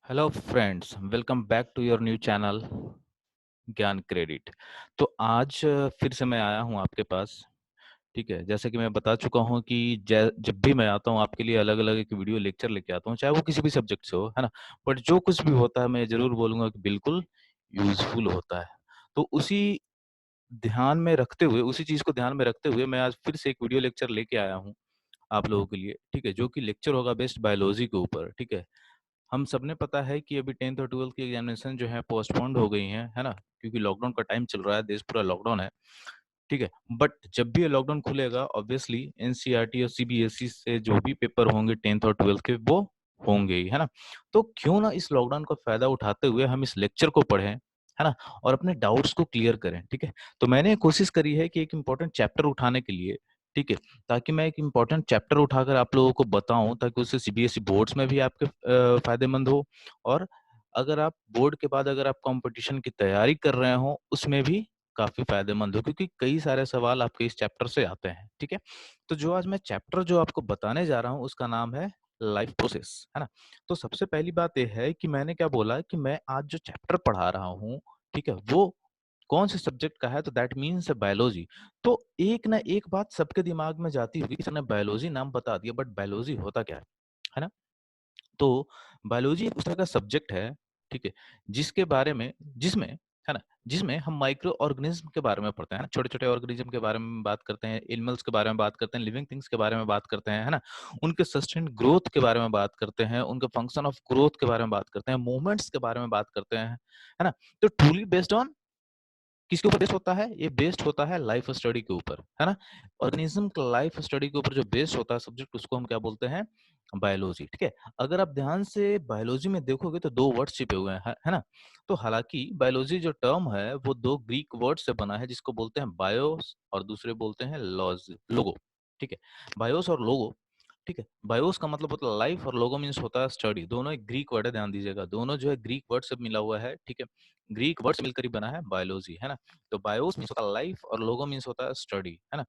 Hello friends, welcome back to your new channel Gyan credit. तो आज फिर से मैं आया हूँ आपके पास। ठीक है, जैसे कि मैं बता चुका हूँ कि जब भी मैं आता हूँ आपके लिए अलग अलग एक वीडियो लेक्चर लेके आता हूँ, चाहे वो किसी भी सब्जेक्ट से हो, है ना। बट जो कुछ भी होता है मैं जरूर बोलूंगा कि बिल्कुल यूजफुल होता है। तो उसी चीज को ध्यान में रखते हुए मैं आज फिर से एक वीडियो लेक्चर लेके आया हूँ आप लोगों के लिए। ठीक है, जो कि लेक्चर होगा बेस्ट बायोलॉजी के ऊपर। ठीक है, हम सबने पता है कि अभी 10th और 12th की एग्जामिनेशन जो है पोस्टपोन्ड हो गई हैं, है ना। क्योंकि लॉकडाउन का टाइम चल रहा है, देश पूरा लॉकडाउन है। ठीक है, बट जब भी ये लॉकडाउन खुलेगा ऑब्वियसली एनसीईआरटी और सीबीएसई से जो भी पेपर होंगे 10th और 12th के वो होंगे ही, है ना। तो क्यों ना इस लॉकडाउन का फायदा उठाते हुए हम इस लेक्चर को पढ़ें, है ना, और अपने डाउट्स को क्लियर करें। ठीक है, तो मैंने कोशिश करी है कि एक इम्पोर्टेंट चैप्टर उठाने के लिए, ठीक है, ताकि मैं एक इम्पोर्टेंट चैप्टर उठाकर आप लोगों को बताऊं, ताकि उससे सीबीएसई बोर्ड्स में भी आपके फायदेमंद हो। और अगर आप बोर्ड के बाद अगर आप कंपटीशन की तैयारी कर रहे हो उसमें भी काफी फायदेमंद हो, क्योंकि कई सारे सवाल आपके इस चैप्टर से आते हैं। ठीक है, तो जो आज मैं चैप्टर जो आपको बताने जा रहा हूँ उसका नाम है लाइफ प्रोसेस, है ना। तो सबसे पहली बात यह है कि मैंने क्या बोला कि मैं आज जो चैप्टर पढ़ा रहा हूँ, ठीक है, वो कौन से सब्जेक्ट का है, तो दैट मीन्स बायोलॉजी। तो एक ना एक बात सबके दिमाग में जाती हुई, सर ने बायोलॉजी नाम बता दिया, बट बायोलॉजी होता क्या है ना। तो बायोलॉजी एक उस तरह का सब्जेक्ट है, ठीक है, जिसके बारे में जिसमें है ना, जिसमें हम माइक्रो ऑर्गेनिज्म के बारे में पढ़ते हैं, छोटे छोटे ऑर्गेनिज्म के बारे में बात करते हैं, एनिमल्स के बारे में बात करते हैं, लिविंग थिंग्स के बारे में बात करते हैं, है ना। उनके सस्टेन ग्रोथ के बारे में बात करते हैं, उनके फंक्शन ऑफ ग्रोथ के बारे में बात करते हैं, मूवमेंट्स के बारे में बात करते हैं, है ना। तो ट्रूली बेस्ड ऑन किसके ऊपर बेस्ड होता है, ये बेस्ड होता है लाइफ स्टडी के ऊपर, है ना। ऑर्गेनिज्म का लाइफ स्टडी के ऊपर जो बेस्ड होता है सब्जेक्ट, उसको हम क्या बोलते हैं, बायोलॉजी। ठीक है, अगर आप ध्यान से बायोलॉजी में देखोगे तो दो वर्ड्स छिपे हुए हैं, है ना। तो हालांकि बायोलॉजी जो टर्म है वो दो ग्रीक वर्ड से बना है, जिसको बोलते हैं बायोस और दूसरे बोलते हैं लॉज लोगो। ठीक है, बायोस और लोगो। ठीक है, बायोस का मतलब होता है लाइफ और लोगो मीन्स होता है स्टडी। दोनों एक ग्रीक वर्ड है, ध्यान दीजिएगा, दोनों जो है ग्रीक वर्ड से मिला हुआ है। ठीक है, ग्रीक वर्ड से मिलकर ही बना है बायोलॉजी, है ना। तो बायोस मीन्स होता है लाइफ और लोगो मीन्स होता है स्टडी, है ना।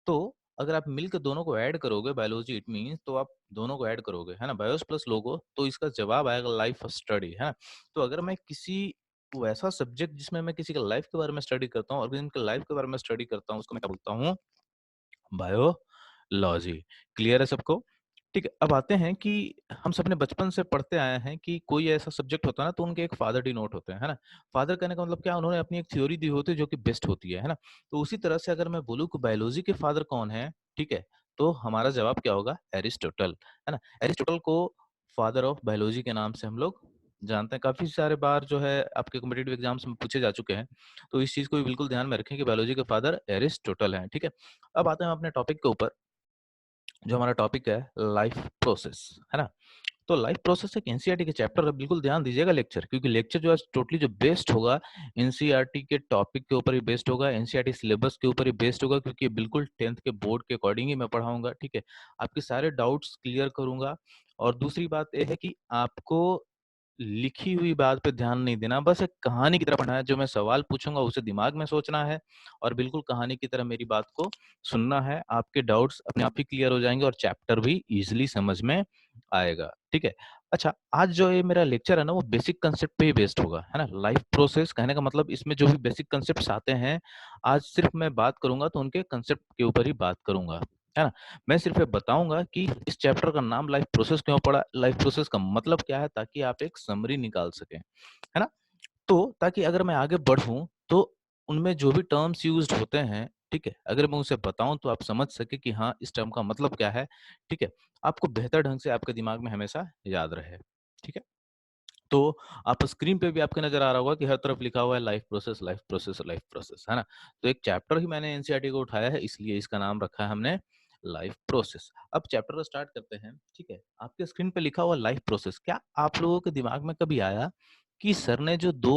तो अगर आप मिलकर दोनों को ऐड करोगे, बायोलॉजी इट मीन्स, तो आप दोनों को ऐड करोगे, है ना, बायोस प्लस लोगो, तो इसका जवाब आएगा लाइफ स्टडी, है ना। तो अगर मैं किसी वैसा सब्जेक्ट जिसमें मैं किसी के लाइफ के बारे में स्टडी करता हूँ, ऑर्गेनिज्म के लाइफ के बारे में स्टडी करता हूँ, उसको मैं क्या बोलता हूँ, बायोलॉजी। क्लियर है सबको। ठीक है, अब आते हैं कि हम सबने बचपन से पढ़ते आए हैं कि कोई ऐसा सब्जेक्ट होता है ना तो उनके एक फादर डिनोट होते हैं, है ना। फादर कहने का मतलब क्या, उन्होंने अपनी एक थ्योरी दी होती है जो कि बेस्ट होती है ना। तो उसी तरह से अगर मैं बोलूँ कि बायोलॉजी के फादर कौन है, ठीक है, तो हमारा जवाब क्या होगा, एरिस्टोटल, है ना। एरिस्टोटल को फादर ऑफ बायोलॉजी के नाम से हम लोग जानते हैं। काफी सारे बार जो है आपके कॉम्पिटेटिव एग्जाम्स में पूछे जा चुके हैं, तो इस चीज को भी बिल्कुल ध्यान में रखें कि बायोलॉजी के फादर एरिस्टोटल हैं। ठीक है, अब आते हैं अपने टॉपिक के ऊपर। जो हमारा टॉपिक है लाइफ प्रोसेस, है ना। तो लाइफ प्रोसेस एक एनसीईआरटी के चैप्टर है, बिल्कुल ध्यान दीजिएगा लेक्चर, क्योंकि लेक्चर जो है टोटली जो बेस्ड होगा एनसीईआरटी के टॉपिक के ऊपर ही बेस्ड होगा, एनसीईआरटी सिलेबस के ऊपर ही बेस्ड होगा, क्योंकि ये बिल्कुल 10th के बोर्ड के अकॉर्डिंग ही मैं पढ़ाऊंगा। ठीक है, आपके सारे डाउट्स क्लियर करूंगा। और दूसरी बात यह है कि आपको लिखी हुई बात पे ध्यान नहीं देना, बस एक कहानी की तरह पढ़ना है। जो मैं सवाल पूछूंगा उसे दिमाग में सोचना है और बिल्कुल कहानी की तरह मेरी बात को सुनना है। आपके डाउट्स अपने आप ही क्लियर हो जाएंगे और चैप्टर भी इजीली समझ में आएगा। ठीक है, अच्छा, आज जो ये मेरा लेक्चर है ना वो बेसिक कंसेप्ट पे ही बेस्ड होगा, है ना। लाइफ प्रोसेस कहने का मतलब इसमें जो भी बेसिक कंसेप्ट्स आते हैं, आज सिर्फ मैं बात करूंगा तो उनके कंसेप्ट के ऊपर ही बात करूंगा, है ना। मैं सिर्फ ये बताऊंगा कि इस चैप्टर का नाम लाइफ प्रोसेस क्यों पड़ा, लाइफ प्रोसेस का मतलब क्या है, ताकि आप एक समरी निकाल सकें, है ना। तो ताकि अगर मैं आगे बढ़ूं तो उनमें जो भी टर्म्स यूज्ड होते हैं, ठीक है, अगर मैं उसे बताऊं तो आप समझ सके कि हाँ इस टर्म का मतलब क्या है। ठीक है, आपको बेहतर ढंग से आपके दिमाग में हमेशा याद रहे। ठीक है, तो आप स्क्रीन पे भी आपके नजर आ रहा होगा कि हर तरफ लिखा हुआ है life process, life process, life process, है ना। तो एक चैप्टर ही मैंने एनसीईआरटी को उठाया है, इसलिए इसका नाम रखा है हमने लाइफ प्रोसेस। अब चैप्टर को स्टार्ट करते हैं। ठीक है, आपके स्क्रीन पे लिखा हुआ लाइफ प्रोसेस, क्या आप लोगों के दिमाग में कभी आया कि सर ने जो दो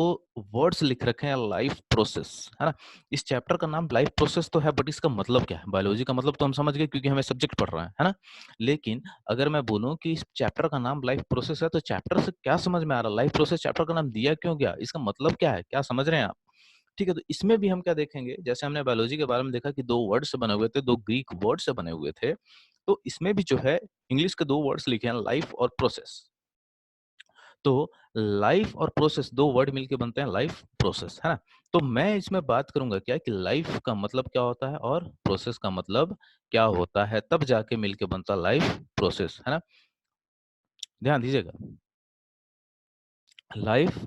वर्ड्स लिख रखे हैं लाइफ प्रोसेस, है ना, इस चैप्टर का नाम लाइफ प्रोसेस तो है, बट इसका मतलब क्या है। बायोलॉजी का मतलब तो हम समझ गए क्योंकि हमें सब्जेक्ट पढ़ रहा है ना। लेकिन अगर मैं बोलूं कि इस चैप्टर का नाम लाइफ प्रोसेस है, तो चैप्टर से क्या समझ में आ रहा है, लाइफ प्रोसेस चैप्टर का नाम दिया क्यों गया, इसका मतलब क्या है, क्या समझ रहे हैं आप। ठीक है, तो इसमें भी हम क्या देखेंगे, जैसे हमने बायोलॉजी के बारे में देखा कि दो वर्ड से बने हुए थे, दो ग्रीक वर्ड से बने हुए थे, तो इसमें भी जो है इंग्लिश के दो वर्ड्स लिखे हैं, लाइफ और प्रोसेस। तो लाइफ और प्रोसेस 2 वर्ड मिलके बनते हैं लाइफ प्रोसेस, है ना? तो मैं इसमें बात करूँगा क्या कि लाइफ का मतलब क्या होता है और प्रोसेस का मतलब क्या होता है, तब जाके मिलके बनता लाइफ प्रोसेस, है ना? ध्यान दीजिएगा, लाइफ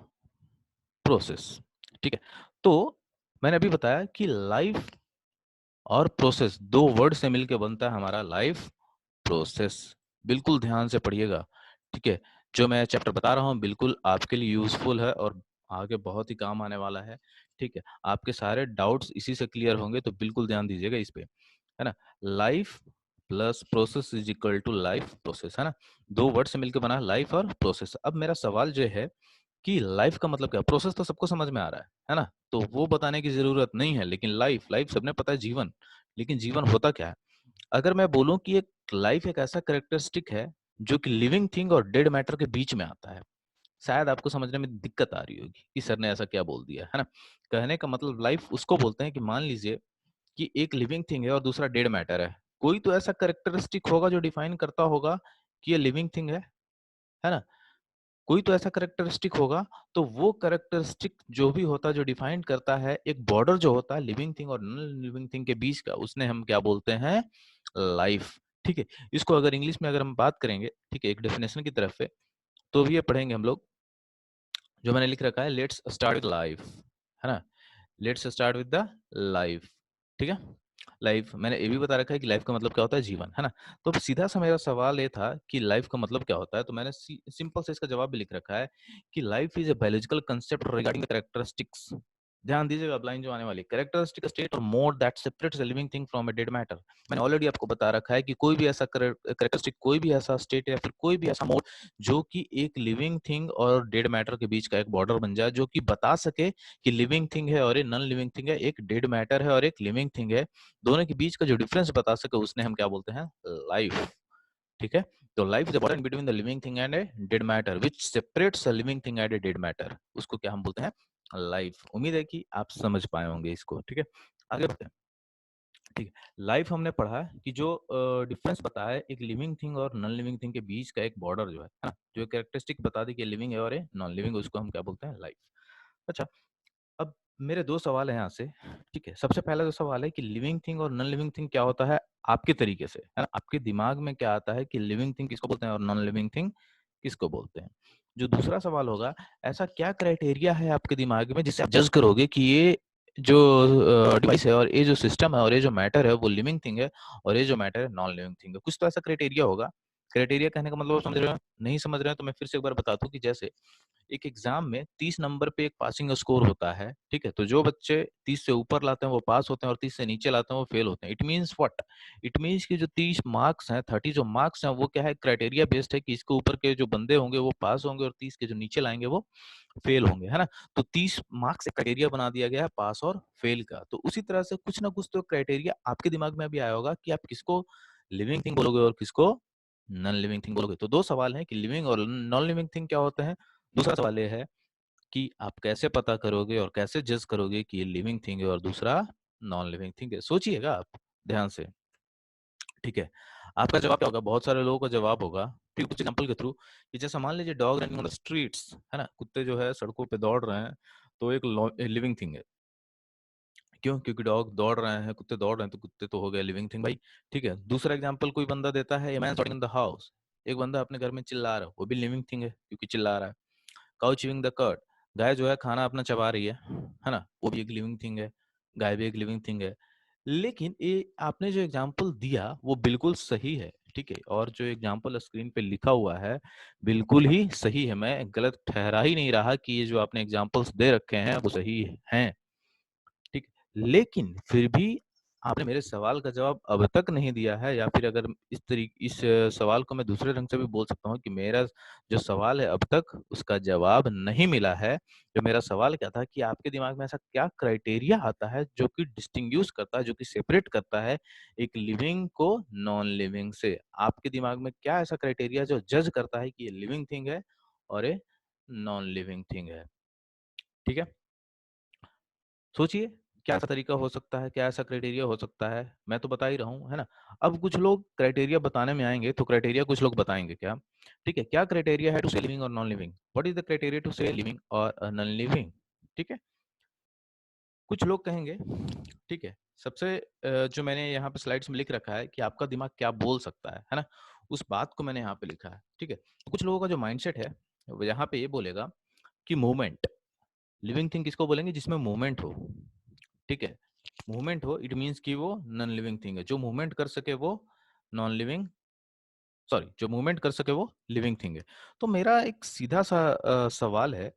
प्रोसेस, ठीक है? तो मैंने अभी बताया कि लाइफ और प्रोसेस 2 वर्ड से मिलके बनता है हमारा लाइफ प्रोसेस। बिल्कुल ध्यान से पढ़िएगा, ठीक है? जो मैं चैप्टर बता रहा हूँ बिल्कुल आपके लिए यूज़फुल है और आगे बहुत ही काम आने वाला है, ठीक है? आपके सारे डाउट्स इसी से क्लियर होंगे, तो बिल्कुल ध्यान दीजिएगा इस पे, है ना? Life plus process is equal to life process, है ना? 2 वर्ड से मिलके बना है लाइफ और प्रोसेस। अब मेरा सवाल जो है कि लाइफ का मतलब क्या है? प्रोसेस तो सबको समझ में आ रहा है ना? तो वो बताने की ज़रूरत नहीं है, लेकिन लाइफ, लाइफ सबने पता है जीवन, लेकिन जीवन होता क्या है? अगर मैं बोलूँ कि एक लाइफ एक ऐसा कैरेक्टरिस्टिक है, जो कि लिविंग थिंग और डेड मैटर के बीच में आता है। शायद आपको समझने में दिक्कत आ रही होगी कि सर ने ऐसा क्या बोल दिया, है ना? कहने का मतलब लाइफ उसको बोलते हैं कि मान लीजिए कि एक लिविंग थिंग है और दूसरा डेड मैटर है। कोई तो ऐसा कैरेक्टरिस्टिक होगा जो डिफाइन करता होगा कि ये लिविंग थिंग है ना? कोई तो ऐसा कैरेक्टरिस्टिक होगा, तो वो कैरेक्टरिस्टिक जो भी होता है, जो डिफाइन करता है एक बॉर्डर जो होता है लिविंग थिंग और नॉन लिविंग थिंग के बीच का, उसने हम क्या बोलते हैं? लाइफ, ठीक है? इसको अगर इंग्लिश में अगर हम बात करेंगे, ठीक है, एक डेफिनेशन की तरफ से, तो भी ये पढ़ेंगे हम लोग, जो मैंने लिख रखा है, लेट्स स्टार्ट विद लाइफ, है ना? Let's start with the life, ठीक है? लाइफ मैंने ये भी बता रखा है कि लाइफ का मतलब क्या होता है? जीवन, है ना? तो अब सीधा सा मेरा सवाल ये था कि लाइफ का मतलब क्या होता है? तो मैंने सिंपल से इसका जवाब भी लिख रखा है कि life is a biological concept regarding the characteristics. ध्यान दीजिएगा, अब लाइन जो आने वाली, कैरेक्टरिस्टिक स्टेट और mode that separates a living thing from a dead matter. मैंने ऑलरेडी आपको बता रखा है कि कोई भी ऐसा कैरेक्टरिस्टिक, कोई भी ऐसा स्टेट या फिर कोई भी ऐसा मोड जो कि एक लिविंग थिंग और डेड मैटर के बीच का एक बॉर्डर बन जाए, जो कि बता सके कि लिविंग थिंग है और ये नॉन लिविंग थिंग है, एक डेड मैटर है और एक लिविंग थिंग है, दोनों के बीच का जो डिफरेंस बता सके, उसने हम क्या बोलते हैं? लाइफ, ठीक है? तो life is the border between the living thing and a dead matter which separates a living thing and a dead matter, उसको क्या हम बोलते हैं? लाइफ। उम्मीद है कि आप समझ पाए होंगे इसको, ठीक है? आगे बढ़ते हैं, ठीक है? लाइफ हमने पढ़ा कि जो डिफरेंस बताया है एक लिविंग थिंग और नॉन लिविंग थिंग के बीच का एक बॉर्डर जो है ना, जो कैरेक्टरिस्टिक बता दी कि लिविंग है और ये नॉन लिविंग, उसको हम क्या बोलते हैं? लाइफ। अच्छा, अब मेरे 2 सवाल हैं यहाँ से, ठीक है? सबसे पहला जो सवाल है कि लिविंग थिंग और नॉन लिविंग थिंग क्या होता है आपके तरीके से, है ना? आपके दिमाग में क्या आता है कि लिविंग थिंग किसको बोलते हैं और नॉन लिविंग थिंग किसको बोलते हैं? जो दूसरा सवाल होगा, ऐसा क्या क्राइटेरिया है आपके दिमाग में जिससे आप जज करोगे कि ये जो डिवाइस है और ये जो सिस्टम है और ये जो मैटर है वो लिविंग थिंग है और ये जो मैटर है नॉन लिविंग थिंग है? कुछ तो ऐसा क्राइटेरिया होगा। क्राइटेरिया कहने का मतलब आप समझ रहे हो? नहीं समझ रहे हैं तो मैं फिर से एक बार बता दूँ कि जैसे एक एग्जाम में 30 नंबर पे एक पासिंग स्कोर होता है, ठीक है? तो जो बच्चे 30 से ऊपर लाते हैं वो पास होते हैं और 30 से नीचे लाते हैं वो फेल होते हैं। It means what? It means कि जो 30 मार्क्स हैं, 30 जो मार्क्स हैं वो क्या है? क्राइटेरिया बेस्ड है कि इसके ऊपर के जो बंदे होंगे वो पास होंगे और 30 के जो नीचे लाएँगे वो फेल होंगे, है ना? तो 30 मार्क्स एक क्राइटेरिया बना दिया गया है पास और फेल का। तो उसी तरह से कुछ ना कुछ तो क्राइटेरिया आपके दिमाग में भी आया होगा कि आप किसको लिविंग थिंग बोलोगे और किसको नॉन लिविंग थिंग बोलोगे। तो 2 सवाल हैं कि लिविंग और नॉन लिविंग थिंग क्या होते हैं? दूसरा सवाल ये है कि आप कैसे पता करोगे और कैसे जज करोगे कि ये लिविंग थिंग है और दूसरा नॉन लिविंग थिंग है? सोचिएगा आप ध्यान से, ठीक है? आपका जवाब क्या होगा? बहुत सारे लोगों का जवाब होगा, ठीक है? कुछ एग्जांपल के थ्रू कि जैसे मान लीजिए dog running on the streets, है ना? कुत्ते जो है सड़कों पे दौड़ रहे हैं, तो एक लिविंग थिंग है। क्यों? क्योंकि डॉग दौड़ रहे हैं, कुत्ते दौड़ रहे हैं, तो कुत्ते तो हो गए लिविंग थिंग भाई, ठीक है? दूसरा एग्जांपल कोई बंदा देता है, a man shouting in the house, एक बंदा अपने घर में चिल्ला रहा है, वो भी लिविंग थिंग है क्योंकि चिल्ला रहा है। काऊ च्यूइंग द कर्ड, गाय जो है खाना अपना चबा रही है ना? वो भी एक लिविंग थिंग है, गाय भी एक लिविंग थिंग है। लेकिन ये आपने जो एग्जांपल दिया वो बिल्कुल सही है, ठीक है? और जो एग्जांपल स्क्रीन पे लिखा हुआ है, बिल्कुल ही सही है। मैं गलत ठहरा ही नहीं रहा कि ये जो आपने एग्जांपल्स दे रखे हैं वो सही हैं। ठीक। लेकिन फिर भी आपने मेरे सवाल का जवाब अब तक नहीं दिया है, या फिर अगर इस सवाल को मैं दूसरे ढंग से भी बोल सकता हूँ कि मेरा जो सवाल है अब तक उसका जवाब नहीं मिला है। जो मेरा सवाल क्या था कि आपके दिमाग में ऐसा क्या क्राइटेरिया आता है जो कि डिस्टिंग्विश करता है, जो कि सेपरेट करता है एक लिविंग को नॉन लिविंग से? आपके दिमाग में क्या ऐसा क्राइटेरिया जो जज करता है कि ये लिविंग थिंग है और ये नॉन लिविंग थिंग है? ठीक है? सोचिए। क्या ऐसा तरीका हो सकता है, क्या ऐसा क्राइटेरिया हो सकता है? मैं तो बता ही रहा हूँ, है ना? अब कुछ लोग क्राइटेरिया बताने में आएँगे, तो क्राइटेरिया कुछ लोग बताएँगे क्या? ठीक है, क्या क्राइटेरिया है टू से लिविंग और non living? What is the criteria to say living और नॉन लिविंग? ठीक है? कुछ लोग कहेंगे, ठीक है, सबसे जो मैंने यहाँ पे स्लाइड्स में लिख रखा है कि आपका दिमाग क्या बोल सकता है ना? उस बात को मैंने यहाँ पे लिखा है, ठीक है? तो कुछ लोगों का जो माइंडसेट है, वो यहाँ पे ये बोलेगा कि मूवमेंट, लिविंग थिंग किसको बोलेंगे? जिसमें मूवमेंट हो, ठीक है? मूवमेंट हो, इट मीन्स कि वो नॉन लिविंग थिंग है। जो मूवमेंट कर सके वो नॉन लिविंग, सॉरी, जो मूवमेंट कर सके वो लिविंग थिंग है। तो मेरा एक सीधा-सा सवाल है,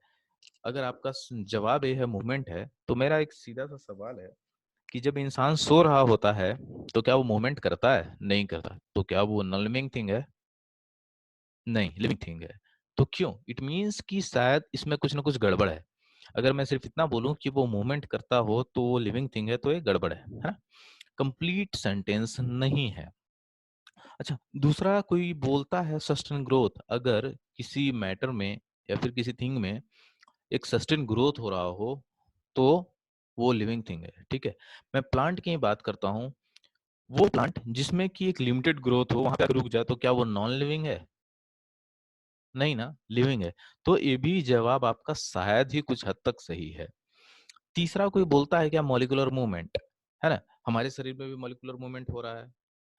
अगर आपका जवाब ये है मूवमेंट है, तो मेरा एक सीधा-सा सवाल है कि जब इंसान सो रहा होता है, तो क्या वो मूवमेंट करता है? नहीं करता। तो क्या वो नॉन लिविंग थिंग है? नहीं, लिविंग थिंग है। तो क्यों? इट मीन्स कि शायद इसमें कुछ न कुछ गड़बड़ है। अगर मैं सिर्फ़ इतना बोलूँ कि वो मूवमेंट करता हो, तो वो लिविंग थिंग है, तो ये गड़बड़ है ना? कंप्लीट सेंटेंस नहीं है। अच्छा, दूसरा कोई बोलता है सस्टेन ग्रोथ, अगर किसी मैटर में या फिर किसी थिंग में एक सस्टेन ग्रोथ हो रहा हो, तो वो लिविंग थिंग है, ठीक है? मैं प्लांट की ही बात करता हूँ, वो प्लांट जिसमें कि एक लिमिटेड ग्रोथ हो, वहाँ पे रुक जाए, तो क्या वो नॉन लिविंग है? नहीं ना, लिविंग है। तो ये भी जवाब आपका शायद ही कुछ हद तक सही है। तीसरा कोई बोलता है क्या मॉलिक्यूलर मूवमेंट, है ना? हमारे शरीर में भी मॉलिक्यूलर मूवमेंट हो रहा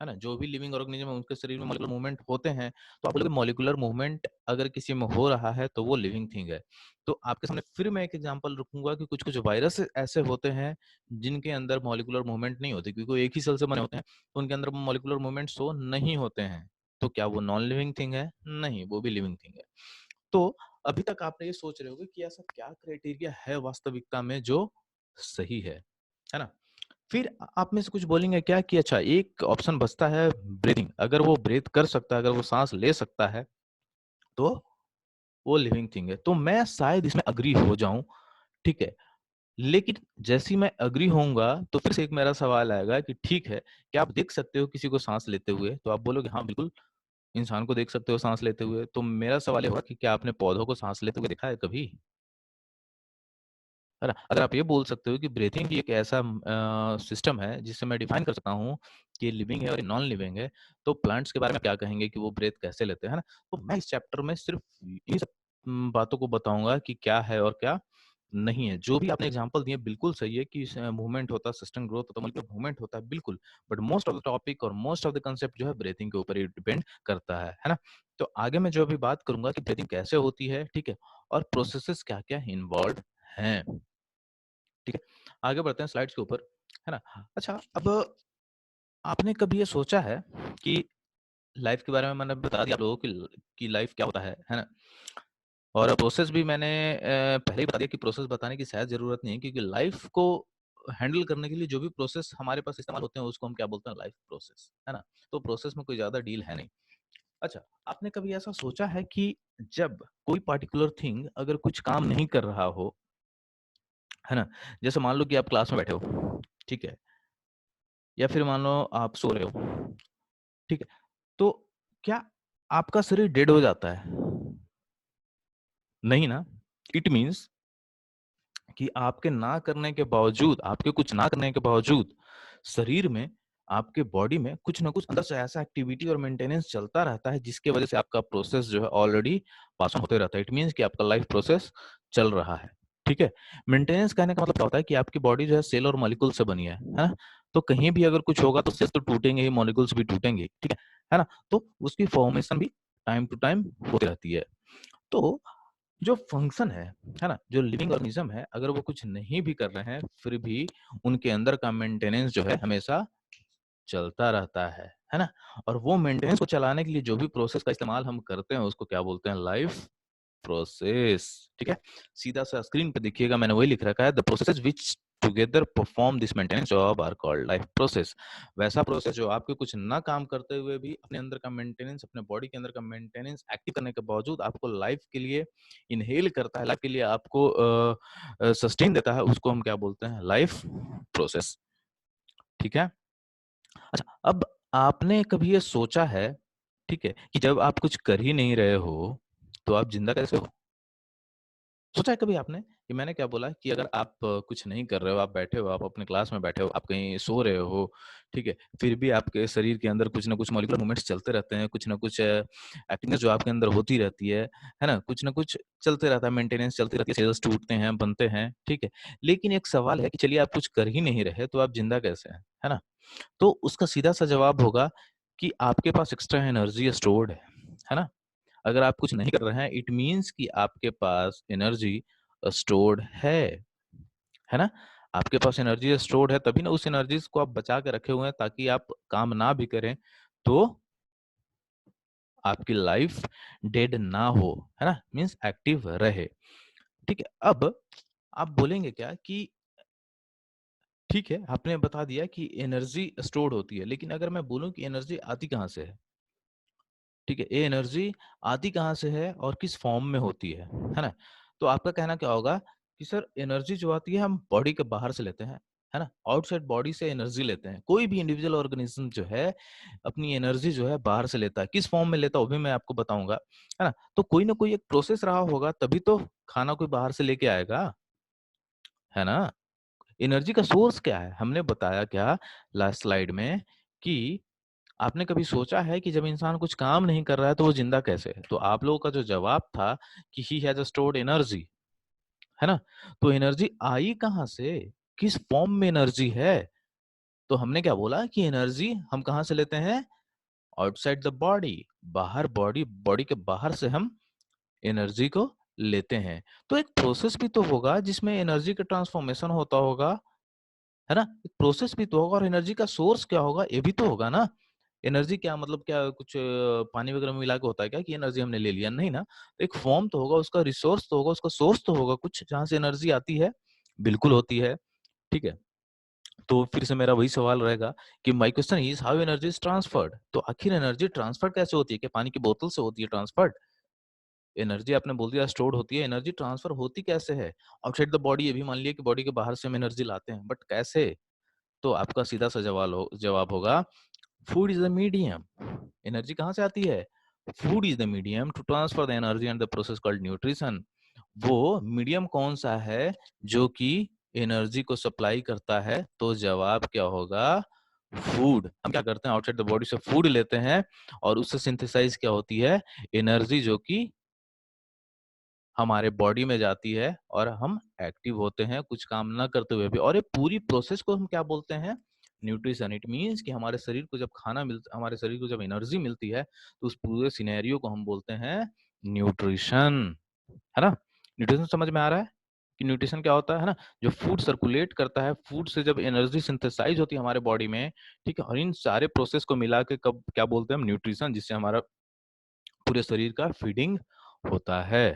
है ना? जो भी लिविंग ऑर्गेनिज्म है उनके शरीर में मॉलिक्यूलर मूवमेंट होते हैं। तो आप बोलोगे मॉलिक्यूलर मूवमेंट अगर किसी में हो रहा है तो वो लिविंग थिंग है। तो आपके सामने फिर मैं एक एग्जांपल रखूँगा कि कुछ-कुछ वायरस ऐसे होते हैं जिनके अंदर मॉलिक्यूलर मूवमेंट नहीं होती, क्योंकि वो एक ही सेल से बने होते हैं, तो उनके अंदर मॉलिक्यूलर मूवमेंट शो नहीं होते हैं। तो क्या वो नॉन लिविंग थिंग है? नहीं, वो भी लिविंग थिंग है। तो अभी तक आपने ये सोच रहे होगे कि ऐसा क्या क्राइटेरिया है वास्तविकता में जो सही है ना? फिर आप में से कुछ बोलेंगे क्या कि अच्छा एक ऑप्शन बचता है ब्रीथिंग, अगर वो ब्रीथ कर सकता है, अगर वो साँस ले सकता है, तो वो लिविंग थिंग है। तो मैं शायद इसमें एग्री हो जाऊँ, ठीक है? लेकिन जैसे ही मैं एग्री होऊँगा, तो फिर से एक मेरा सवाल आएगा कि ठीक है, क्या आप देख सकते हो किसी को साँस लेते हुए? तो आप बोलोगे हाँ, बिल्कुल, इंसान को देख सकते हो साँस लेते हुए। तो मेरा सवाल ये होगा कि क्या आपने पौधों को साँस लेते हुए देखा है कभी? है ना? अगर आप ये बोल सकते हो कि ब्रीथिंग भी एक ऐसा सिस्टम है जिसे मैं डिफाइन कर सकता हूँ कि ये लिविंग है और ये नॉन लिविंग है, तो प्लांट्स के बारे में क्या कहेंगे कि वो ब्रीथ कैसे लेते हैं, है ना? तो मैं इस चैप्टर में सिर्फ इन्हीं सब बातों को बताऊँगा कि क्या है और क्या नहीं है। जो भी आपने एग्ज़ाम्पल दिए बिल्कुल सही है कि मूवमेंट होता है, सस्टेन ग्रोथ होता है, मतलब मूवमेंट होता है बिल्कुल, but most of the topic और मोस्ट ऑफ द कांसेप्ट जो है ब्रीथिंग के ऊपर ही डिपेंड करता है ना? तो आगे मैं जो अभी बात करूँगा कि ब्रीथिंग कैसे होती है, ठीक है? और प्रोसेसेस क्या-क्या इन्वॉल्व्ड हैं। ठीक है, आगे बढ़ते हैं स्लाइड्स के ऊपर, है ना? अच्छा, अब आपने कभी ये सोचा है कि लाइफ के बारे में मैंने बता दिया आप लोगों कि लाइफ क्या होता है ना? और प्रोसेस भी मैंने पहले ही बता दिया कि प्रोसेस बताने की शायद ज़रूरत नहीं है, क्योंकि लाइफ को हैंडल करने के लिए जो भी प्रोसेस हमारे पास इस्तेमाल होते हैं उसको हम क्या बोलते हैं, लाइफ प्रोसेस, है ना? तो प्रोसेस में कोई ज़्यादा डील है नहीं। अच्छा, आपने कभी ऐसा सोचा है कि जब कोई पार्टिकुलर थिंग अगर कुछ काम नहीं कर रहा हो, है ना? जैसे मान लो कि आप क्लास में बैठे हो, ठीक है? या फिर मान लो आप सो रहे हो, ठीक है? तो क्या आपका शरीर डेड हो जाता है? नहीं ना? इट मीन्स कि आपके ना करने के बावजूद, आपके कुछ ना करने के बावजूद, शरीर में, आपके बॉडी में कुछ ना कुछ अंदर से ऐसा एक्टिविटी और मेंटेनेंस चलता रहता है, जिसकी वजह से आपका प्रोसेस जो है ऑलरेडी पास ऑन होते रहता है। इट मीन्स कि आपका लाइफ प्रोसेस चल रहा है, ठीक है? मेंटेनेंस कहने का मतलब क्या होता है कि आपकी बॉडी जो है सेल और मॉलिक्यूल से बनी है ना? तो कहीं भी अगर कुछ होगा तो सेल्स तो टूटेंगे ही, मॉलिक्यूल्स भी टूटेंगे, ठीक है ना? तो उसकी फॉर्मेशन भी टाइम टू टाइम होती रहती है। तो जो फंक्शन है ना? जो लिविंग ऑर्गेनिज़्म है, अगर वो कुछ नहीं भी कर रहे हैं, फिर भी उनके अंदर का मेंटेनेंस जो है हमेशा चलता रहता है ना? और वो मेंटेनेंस को चलाने के लिए जो भी प्रोसेस का इस्तेमाल हम करते हैं, उसको क्या बोलते हैं? लाइफ प्रोसेस, ठीक है? सीधा-सा स्क्रीन पे देखिएगा, मैंने वही लिख रखा है, the processes which together perform this maintenance job are called life process. वैसा प्रोसेस जो आपके कुछ ना काम करते हुए भी अपने अंदर का मेंटेनेंस, अपने बॉडी के अंदर का मेंटेनेंस एक्टिव करने के बावजूद आपको लाइफ के लिए इन्हेल करता है, लाइफ के लिए आपको सस्टेन देता है, उसको हम क्या बोलते हैं? लाइफ प्रोसेस, ठीक है? अच्छा, अब आपने कभी ये सोचा है, ठीक है, कि जब आप कुछ कर ही नहीं रहे हो, तो आप ज़िंदा कैसे हो? सोचा है कभी आपने कि मैंने क्या बोला कि अगर आप कुछ नहीं कर रहे हो, आप बैठे हो, आप अपने क्लास में बैठे हो, आप कहीं सो रहे हो, ठीक है? फिर भी आपके शरीर के अंदर कुछ न कुछ मॉलिक्यूलर मूवमेंट्स चलते रहते हैं, कुछ न कुछ एक्टिविटीज़ जो आपके अंदर होती रहती है ना? कुछ न कुछ चलते रहता है, मेंटेनेंस चलती रहती है, सेल्स टूटते हैं, बनते हैं, ठीक है? लेकिन एक सवाल है कि चलिए आप कुछ कर ही नहीं रहे, तो आप ज़िंदा कैसे हैं? है ना? तो उसका सीधा-सा जवाब होगा कि आपके पास एक्स्ट्रा एनर्जी स्टोर्ड है ना? अगर आप कुछ नहीं कर रहे हैं, इट मीन्स कि आपके पास एनर्जी स्टोर्ड है ना? आपके पास एनर्जी स्टोर्ड है, तभी ना उस एनर्जीज़ को आप बचा के रखे हुए हैं ताकि आप काम ना भी करें, तो आपकी लाइफ डेड ना हो, है ना? मीन्स एक्टिव रहे, ठीक है? अब आप बोलेंगे क्या कि ठीक है, आपने बता दिया कि एनर्जी स्टोर्ड होती है, लेकिन अगर मैं बोलूँ कि एनर्जी आती कहाँ से है? ठीक है, ये एनर्जी आती कहाँ से है और किस फॉर्म में होती है ना? तो आपका कहना क्या होगा कि सर एनर्जी जो आती है हम बॉडी के बाहर से लेते हैं, है ना? आउटसाइड बॉडी से एनर्जी लेते हैं। कोई भी इंडिविजुअल ऑर्गेनिज्म जो है अपनी एनर्जी जो है बाहर से लेता है। किस फॉर्म में लेता है वो भी मैं आपको बताऊँगा, है ना? तो कोई ना कोई एक प्रोसेस रहा होगा तभी तो खाना कोई बाहर से लेके आएगा, है ना? एनर्जी का सोर्स क्या है? हमने बताया क्या लास्ट स्लाइड में कि आपने कभी सोचा है कि जब इंसान कुछ काम नहीं कर रहा है तो वो जिंदा कैसे है? तो आप लोगों का जो जवाब था कि ही हैज़ स्टोर्ड एनर्जी, है ना? तो एनर्जी आई कहाँ से? किस फॉर्म में एनर्जी है? तो हमने क्या बोला कि एनर्जी हम कहाँ से लेते हैं? आउटसाइड द बॉडी, बाहर बॉडी बॉडी के बाहर से हम एनर्जी को लेते हैं। तो एक प्रोसेस भी तो होगा जिसमें एनर्जी का ट्रांसफॉर्मेशन होता होगा, है ना? एक प्रोसेस भी तो होगा और एनर्जी का सोर्स क्या होगा ये भी तो होगा ना? एनर्जी क्या मतलब क्या कुछ पानी वगैरह में मिला के होता है क्या कि एनर्जी हमने ले लिया? नहीं ना। एक फॉर्म तो होगा, उसका रिसोर्स तो होगा, उसका सोर्स तो होगा कुछ जहाँ से एनर्जी आती है। बिल्कुल होती है, ठीक है? तो फिर से मेरा वही सवाल रहेगा कि my question is how energy is transferred? तो आखिर एनर्जी ट्रांसफर कैसे होती है? क्या पानी की बोतल से होती है ट्रांसफर्ड? एनर्जी आपने बोल दिया स्टोर्ड होती है, एनर्जी ट्रांसफर होती कैसे है? आउटसाइड द बॉडी ये भी मान लिया कि बॉडी के बाहर से हम एनर्जी लाते हैं, बट कैसे? तो आपका सीधा सा जवाब होगा food is the medium. Energy कहाँ से आती है? Food is the medium to transfer the energy and the process called nutrition. वो मीडियम कौन सा है जो कि एनर्जी को सप्लाई करता है? तो जवाब क्या होगा? फूड। हम क्या करते हैं आउटसाइड द बॉडी से फूड लेते हैं और उससे सिंथेसाइज क्या होती है? एनर्जी जो कि हमारे बॉडी में जाती है और हम एक्टिव होते हैं कुछ काम ना करते हुए भी और ये पूरी प्रोसेस को हम क्या बोलते हैं? न्यूट्रिशन। इट मीन्स कि हमारे शरीर को जब खाना मिलता हमारे शरीर को जब एनर्जी मिलती है तो उस पूरे सिनेरियो को हम बोलते हैं न्यूट्रिशन, है ना? न्यूट्रिशन समझ में आ रहा है कि न्यूट्रिशन क्या होता है ना? जो फूड सर्कुलेट करता है, फूड से जब एनर्जी सिंथेसाइज होती है हमारे बॉडी में, ठीक है? और इन सारे प्रोसेस को मिला के कब क्या बोलते हैं हम? न्यूट्रिशन, जिससे हमारा पूरे शरीर का फीडिंग होता है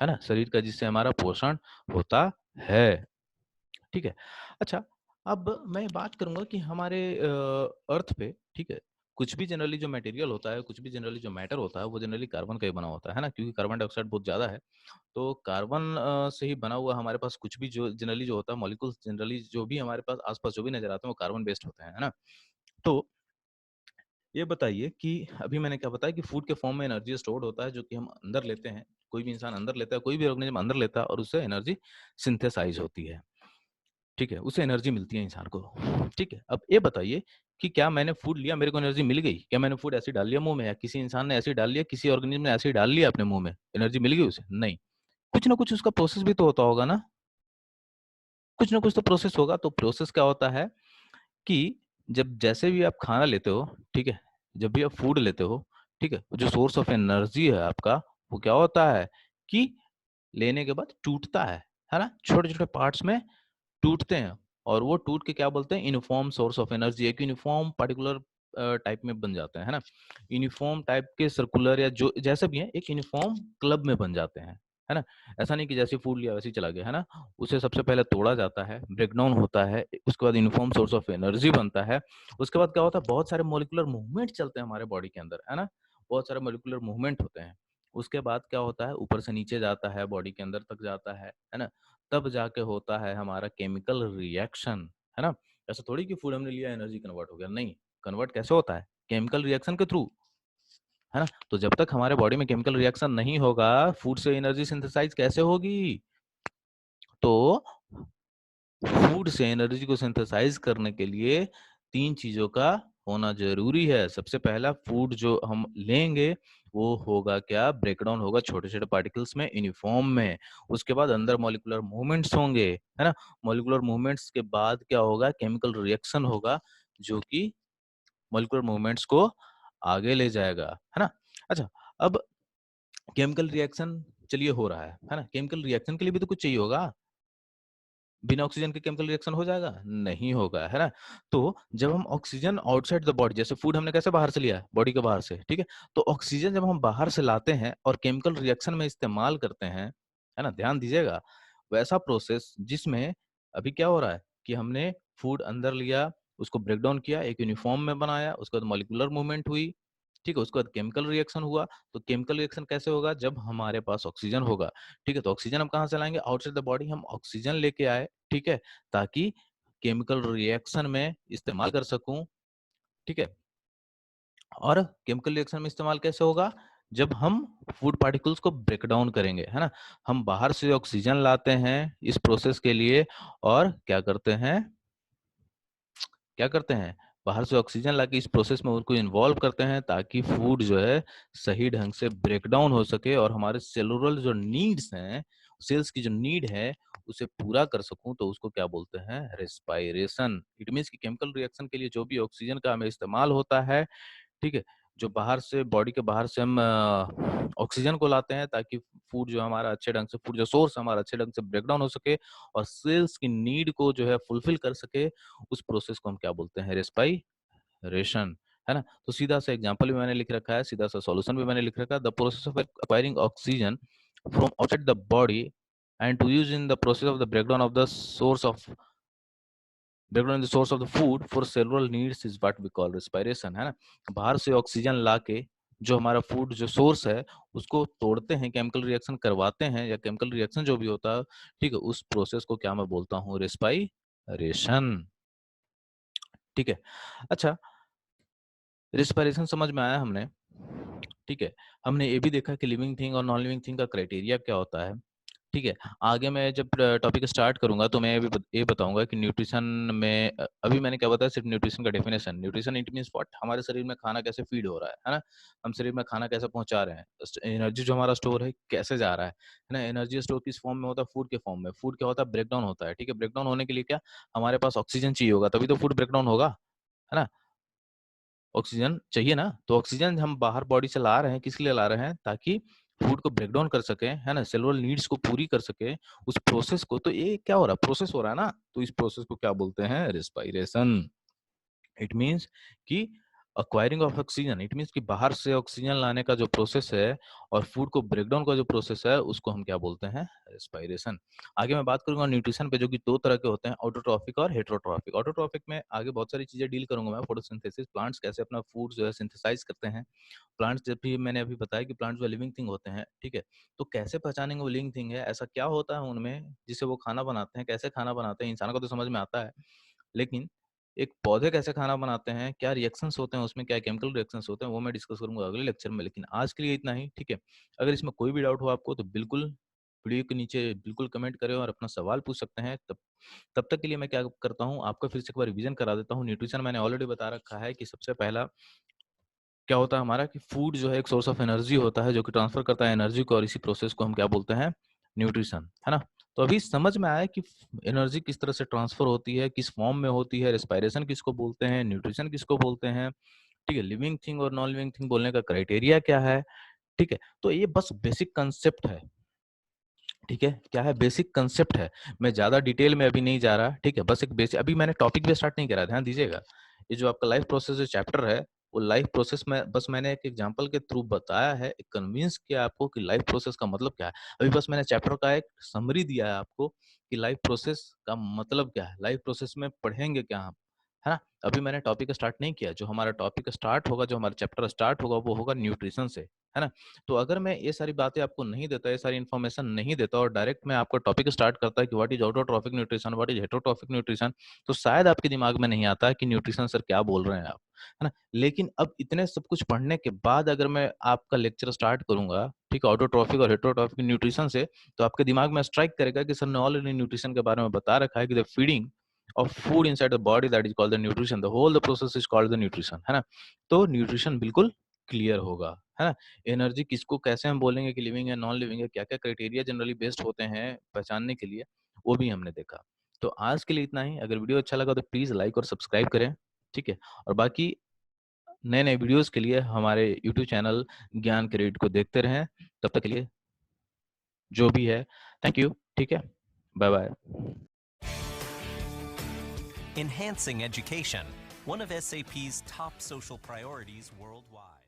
ना? शरीर का जिससे हमारा पोषण होता है, ठीक है? अच्छा, अब मैं बात करूँगा कि हमारे अर्थ पे, ठीक है? कुछ भी जनरली जो मटेरियल होता है, कुछ भी जनरली जो मैटर होता है, वो जनरली कार्बन का ही बना होता है ना? क्योंकि कार्बन डाइऑक्साइड बहुत ज़्यादा है, तो कार्बन से ही बना हुआ हमारे पास कुछ भी जो जनरली जो होता है मॉलिक्यूल्स जनरली जो भी हमारे पास आस-पास जो भी नज़र आते हैं, वो कार्बन बेस्ड होते हैं, है ना? तो ये बताइए कि अभी मैंने क्या बताया कि फूड के फॉर्म में एनर्जी स्टोर्ड होता है जो कि हम अंदर लेते हैं। कोई भी इंसान अंदर लेता है, कोई भी ऑर्गेनिज़्म अंदर लेता है और उससे एनर्जी सिंथेसाइज़ होती है। ठीक है? उससे एनर्जी मिलती है इंसान को। ठीक है? अब ये बताइए कि क्या मैंने फूड लिया मेरे को एनर्जी मिल गई? क्या मैंने फूड ऐसे ही डाल लिया मुँह में या किसी इंसान ने ऐसे ही डाल लिया, किसी ऑर्गेनिज़्म ने ऐसे ही डाल लिया अपने मुँह में, एनर्जी मिल गई उसे? नहीं। कुछ ना कुछ उसका प्रोसेस भी तो होता होगा ना? कुछ ना कुछ तो प्रोसेस होगा, तो प्रोसेस क्या होता है कि जब जैसे भी आप खाना लेते हो, ठीक है? जब भी आप फूड लेते हो, ठीक है? जो सोर्स ऑफ एनर्जी है आपका, वो क्या होता है कि लेने के बाद टूटता है ना? छोटे-छोटे पार्ट्स में टूटते हैं और वो टूट के क्या बोलते हैं यूनिफ़ॉर्म सोर्स ऑफ एनर्जी एक यूनिफ़ॉर्म पार्टिकुलर टाइप में बन जाते हैं, है ना? यूनिफ़ॉर्म टाइप के सर्कुलर या जो जैसे भी हैं एक यूनिफ़ॉर्म क्लब में बन जाते हैं, है ना? ऐसा नहीं कि जैसे फूड लिया वैसे ही चला गया, है ना? उसे सबसे पहले तोड़ा जाता है, ब्रेकडाउन होता है, उसके बाद यूनिफ़ॉर्म सोर्स ऑफ एनर्जी बनता है। उसके बाद क्या होता है बहुत सारे मॉलिक्यूलर मूवमेंट चलते हैं हमारे बॉडी के अंदर, है ना? बहुत सारे मॉलिक्यूलर मूवमेंट होते हैं। उसके बाद क्या होता है ऊपर से नीचे जाता है, बॉडी के अंदर तक जाता है ना? तब जाके होता है हमारा केमिकल रिएक्शन, है ना? ऐसा थोड़ी कि फूड हमने लिया एनर्जी कन्वर्ट हो गया, नहीं, कन्वर्ट कैसे होता है? केमिकल रिएक्शन के थ्रू, है ना? तो जब तक हमारे बॉडी में केमिकल रिएक्शन नहीं होगा, फूड से एनर्जी सिंथेसाइज़ कैसे होगी? तो फूड से एनर्जी को सिंथेसाइज करने के लिए 3 चीज़ों का होना ज़रूरी है। सबसे पहला फूड जो हम लेंगे वो होगा क्या? ब्रेकडाउन होगा छोटे-छोटे पार्टिकल्स में यूनिफ़ॉर्म में। उसके बाद अंदर मॉलिक्यूलर मूवमेंट्स होंगे, है ना? मॉलिक्यूलर मूवमेंट्स के बाद क्या होगा? केमिकल रिएक्शन होगा जो कि मॉलिक्यूलर मूवमेंट्स को आगे ले जाएगा, है ना? अच्छा, अब केमिकल रिएक्शन चलिए हो रहा है ना? केमिकल रिएक्शन के लिए भी तो कुछ चाहिए होगा। बिना ऑक्सीजन के केमिकल रिएक्शन हो जाएगा? नहीं होगा, है ना? तो जब हम ऑक्सीजन आउटसाइड द बॉडी जैसे फूड हमने कैसे बाहर से लिया है? बॉडी के बाहर से, ठीक है? तो ऑक्सीजन जब हम बाहर से लाते हैं और केमिकल रिएक्शन में इस्तेमाल करते हैं, है ना? ध्यान दीजिएगा, वैसा प्रोसेस जिसमें अभी क्या हो रहा है कि हमने फूड अंदर लिया, उसको ब्रेक डाउन किया, एक यूनिफ़ॉर्म में बनाया, उसके बाद मॉलिक्यूलर मूवमेंट हुई, ठीक है? उसके बाद केमिकल रिएक्शन हुआ, तो केमिकल रिएक्शन कैसे होगा? जब हमारे पास ऑक्सीजन होगा, ठीक है? तो ऑक्सीजन हम कहाँ से लाएँगे? आउटसाइड द बॉडी हम ऑक्सीजन लेके आए, ठीक है? ताकि केमिकल रिएक्शन में इस्तेमाल कर सकूँ, ठीक है? और केमिकल रिएक्शन में इस्तेमाल कैसे होगा? जब हम फूड पार्टिकल्स को ब्रेक डाउन करेंगे, है ना? हम बाहर से ऑक्सीजन लाते हैं इस प्रोसेस के लिए और क्या करते हैं? बाहर से ऑक्सीजन लाके इस प्रोसेस में उनको इन्वॉल्व करते हैं ताकि फूड जो है सही ढंग से ब्रेक डाउन हो सके और हमारे सेलुलर जो नीड्स हैं, सेल्स की जो नीड है, उसे पूरा कर सकूँ तो उसको क्या बोलते हैं? रेस्पिरेशन। इट मीन्स कि केमिकल रिएक्शन के लिए जो भी ऑक्सीजन का हमें इस्तेमाल होता है, ठीक है? जो बाहर से बॉडी के बाहर से हम ऑक्सीजन को लाते हैं ताकि फूड जो हमारा अच्छे ढंग से फूड जो सोर्स हमारा अच्छे ढंग से ब्रेक डाउन हो सके और सेल्स की नीड को जो है फुलफिल कर सके, उस प्रोसेस को हम क्या बोलते हैं? रेस्पिरेशन, है ना? तो सीधा सा एग्जांपल भी मैंने लिख रखा है, सीधा सा सॉल्यूशन भी मैंने लिख रखा है। The process of acquiring oxygen from outside the body and to use in the process of the breakdown of the source of breakdown in the source of the food for cellular needs is what we call respiration, है ना? बाहर से oxygen लाके जो हमारा food जो source है उसको तोड़ते हैं, केमिकल रिएक्शन करवाते हैं या केमिकल रिएक्शन जो भी होता है, ठीक है? उस प्रोसेस को क्या मैं बोलता हूँ? रेस्पिरेशन, ठीक है? अच्छा, रेस्पिरेशन समझ में आया हमने, ठीक है? हमने ये भी देखा कि लिविंग थिंग और नॉन लिविंग थिंग का क्राइटेरिया क्या होता है, ठीक है? आगे मैं जब टॉपिक स्टार्ट करूँगा तो मैं ये बताऊँगा कि न्यूट्रिशन में अभी मैंने क्या बताया सिर्फ़ न्यूट्रिशन का definition. Nutrition it means what? हमारे शरीर में खाना कैसे फ़ीड हो रहा है ना? हम शरीर में खाना कैसे पहुँचा रहे हैं? एनर्जी जो हमारा स्टोर है कैसे जा रहा है ना? एनर्जी स्टोर किस फ़ॉर्म में होता है? फूड के फ़ॉर्म में। फूड क्या होता है? ब्रेकडाउन होता है, ठीक है? ब्रेकडाउन होने के लिए क्या? हमारे पास ऑक्सीजन चाहिए होगा, तभी तो फूड ब्रेकडाउन होगा, है ना? ऑक्सीजन चाहिए ना, तो ऑक्सीजन हम बाहर बॉडी से ला रहे हैं, किस लिए ला रहे हैं? ताकि फूड को ब्रेक डाउन कर सकें, है ना? सेलुलर नीड्स को पूरी कर सकें, उस प्रोसेस को तो ये क्या हो रहा है? प्रोसेस हो रहा है ना, तो इस प्रोसेस को क्या बोलते हैं? रेस्पिरेशन। इट मीन्स कि acquiring of oxygen it means कि बाहर से ऑक्सीजन लाने का जो प्रोसेस है और फूड को ब्रेक डाउन का जो प्रोसेस है उसको हम क्या बोलते हैं? रेस्पिरेशन। आगे मैं बात करूंगा न्यूट्रिशन पे जो कि 2 तरह के होते हैं ऑटोट्रॉफिक और हेटेरोट्रॉफिक। ऑटोट्रॉफिक में आगे बहुत सारी चीजें डील करूंगा मैं फोटोसिंथेसिस प्लांट्स कैसे अपना फूड जो है सिंथेसाइज करते हैं। प्लांट्स जब भी मैंने अभी बताया कि प्लांट्स जो लिविंग थिंग होते हैं, ठीक है? तो कैसे पहचानेंगे वो लिविंग थिंग है? ऐसा क्या होता है उनमें जिससे वो खाना बनाते हैं? कैसे खाना बनाते हैं? इंसानों को तो समझ में आता है। लेकिन एक पौधे कैसे खाना बनाते हैं, क्या रिएक्शंस होते हैं उसमें, क्या केमिकल रिएक्शंस होते हैं, वो मैं डिस्कस करूँगा अगले लेक्चर में। लेकिन आज के लिए इतना ही, ठीक है? अगर इसमें कोई भी डाउट हो आपको तो बिल्कुल वीडियो के नीचे बिल्कुल कमेंट करें और अपना सवाल पूछ सकते हैं। तब तब तक के लिए मैं क्या करता हूँ, आपका फिर से एक बार रिवीजन करा देता हूँ। न्यूट्रिशन मैंने ऑलरेडी बता रखा है कि सबसे पहला क्या होता है हमारा कि फूड जो है एक सोर्स ऑफ एनर्जी होता है जो कि ट्रांसफर करता है एनर्जी को और इसी प्रोसेस को हम क्या बोलते हैं? न्यूट्रिशन, है ना? तो अभी समझ में आया कि एनर्जी किस तरह से ट्रांसफर होती है, किस फॉर्म में होती है, रेस्पिरेशन किसको बोलते हैं, न्यूट्रिशन किसको बोलते हैं, ठीक है? लिविंग थिंग और नॉन लिविंग थिंग बोलने का क्राइटेरिया क्या है, ठीक है? तो ये बस बेसिक कांसेप्ट है, ठीक है? क्या है? बेसिक कांसेप्ट है। मैं ज़्यादा डिटेल में अभी नहीं जा रहा, ठीक है? बस एक बेसिक अभी मैंने टॉपिक भी स्टार्ट नहीं करा, ध्यान दीजिएगा। ये जो आपका लाइफ प्रोसेस जो चैप्टर है, वो लाइफ प्रोसेस में बस मैंने एक एग्जांपल के थ्रू बताया है, एक कन्विंस किया आपको कि लाइफ प्रोसेस का मतलब क्या है। अभी बस मैंने चैप्टर का एक समरी दिया है आपको कि लाइफ प्रोसेस का मतलब क्या है, लाइफ प्रोसेस में पढ़ेंगे क्या आप, है ना? अभी मैंने टॉपिक स्टार्ट नहीं किया, जो हमारा टॉपिक स्टार्ट होगा, जो हमारा चैप्टर स्टार्ट होगा, वो होगा न्यूट्रिशन से, है ना? तो अगर मैं ये सारी बातें आपको नहीं देता, ये सारी इन्फॉर्मेशन नहीं देता और डायरेक्ट मैं आपका टॉपिक स्टार्ट करता कि what is autotrophic nutrition, what is heterotrophic nutrition, तो शायद आपके दिमाग में नहीं आता कि न्यूट्रिशन सर क्या बोल रहे हैं आप, है ना? लेकिन अब इतने सब कुछ पढ़ने के बाद अगर मैं आपका लेक्चर स्टार्ट करूँगा, ठीक है, ऑटोट्रॉफिक और हेटेरोट्रॉफिक न्यूट्रिशन से, तो आपके दिमाग में स्ट्राइक करेगा कि सर ने ऑलरेडी न्यूट्रिशन के बारे में बता रखा है कि the feeding of food inside the body, that is called the nutrition, the whole the process is called the nutrition, है ना? तो न्यूट्रिशन बिल्कुल क्लियर होगा, है ना? एनर्जी किसको कैसे हम बोलेंगे कि लिविंग है, नॉन लिविंग है, क्या-क्या क्राइटेरिया जनरली बेस्ड होते हैं पहचानने के लिए, वो भी हमने देखा। तो आज के लिए इतना ही। अगर वीडियो अच्छा लगा तो प्लीज़ लाइक और सब्सक्राइब करें, ठीक है? और बाकी नए-नए वीडियोज़ के लिए हमारे यूट्यूब चैनल ज्ञान क्रेडिट को देखते रहें। तब तक के लिए जो भी है, थैंक यू, ठीक है? Bye-bye. Enhancing education, one of SAP's top social priorities worldwide.